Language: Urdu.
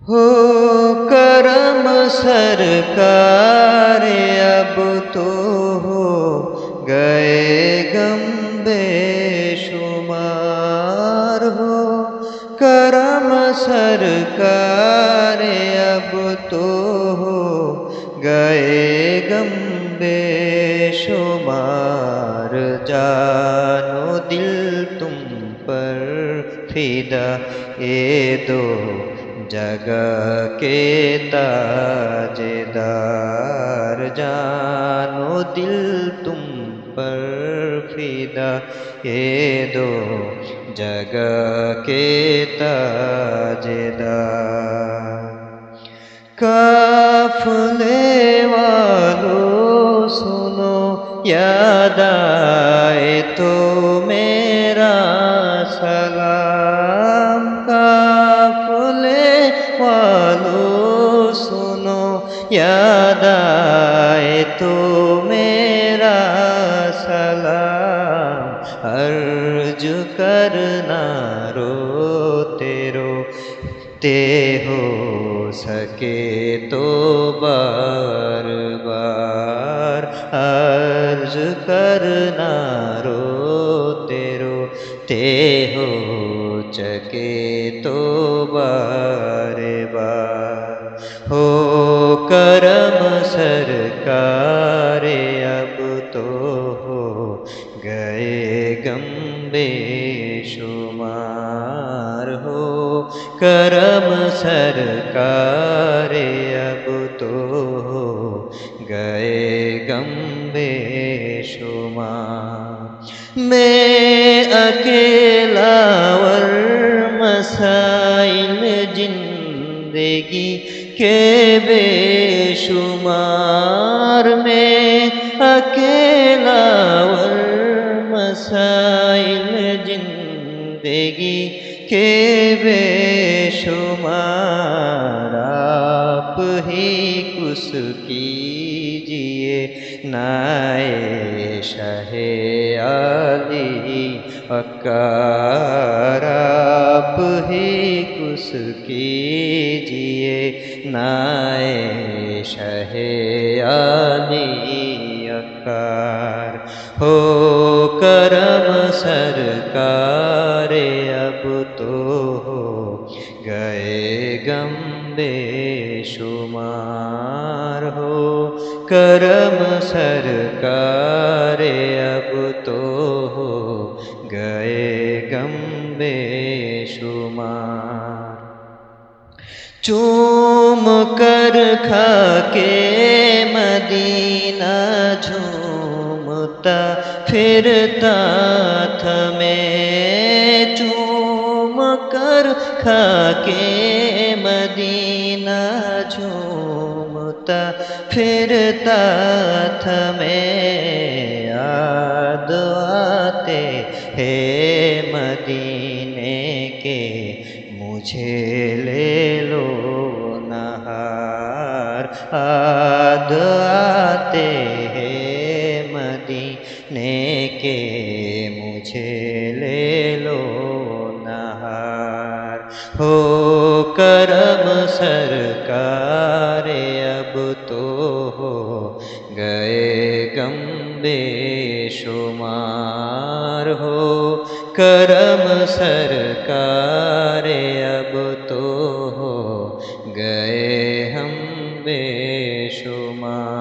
ہو کرم سرکار اب تو ہو گئے غم بے شمار ہو کرم سرکار اب تو ہو گئے غم بے شمار جانو دل تم پر فدا یہ دو جگہ کے تاجدار جانو دل تم پر فدا یہ دو جگہ کے تاجدار قافلے والو سنو یاد آئے تو میرا سلام قافلے والو سنو یاد آئے تو میرا سلام عرض کرنا روتے روتے ہو سکے تو بار بار عرض کرنا روتے روتے ہو چکے تو بار بار ہو کرم سرکار اب تو ہو گئے غم بے شمار ہو کرم سرکار اب تو ہو گئے غم بے شمار میں اکیلا ور مسائل زندگی کے بے شمار میں اکیلا ور مسائل زندگی کے بے شمار آپ ہی کس کیجئے نائے شاہ علی وقار آپ ہی کس کیجئے نائے شاہ علی وقار ہو کرم سرکار اب تو ہو گئے غم بے شمار ہو کرم سرکار اب تو ہو گئے غم بے شمار چوم کر کھا کے مدینہ جھومتا پھرتا تھا میں چوم کر کھا کے مدینہ جھومتا پھرتا تھا میں یاد آتے ہیں مدینے کے مجھے لے لو نہار یاد آتے ہیں مدینے کے مجھے لے لو نہار ہو کرم سرکار اب تو ہو گئے غم بے شمار ہو کرم سرکار اب تو ہو گئے ہم بے شمار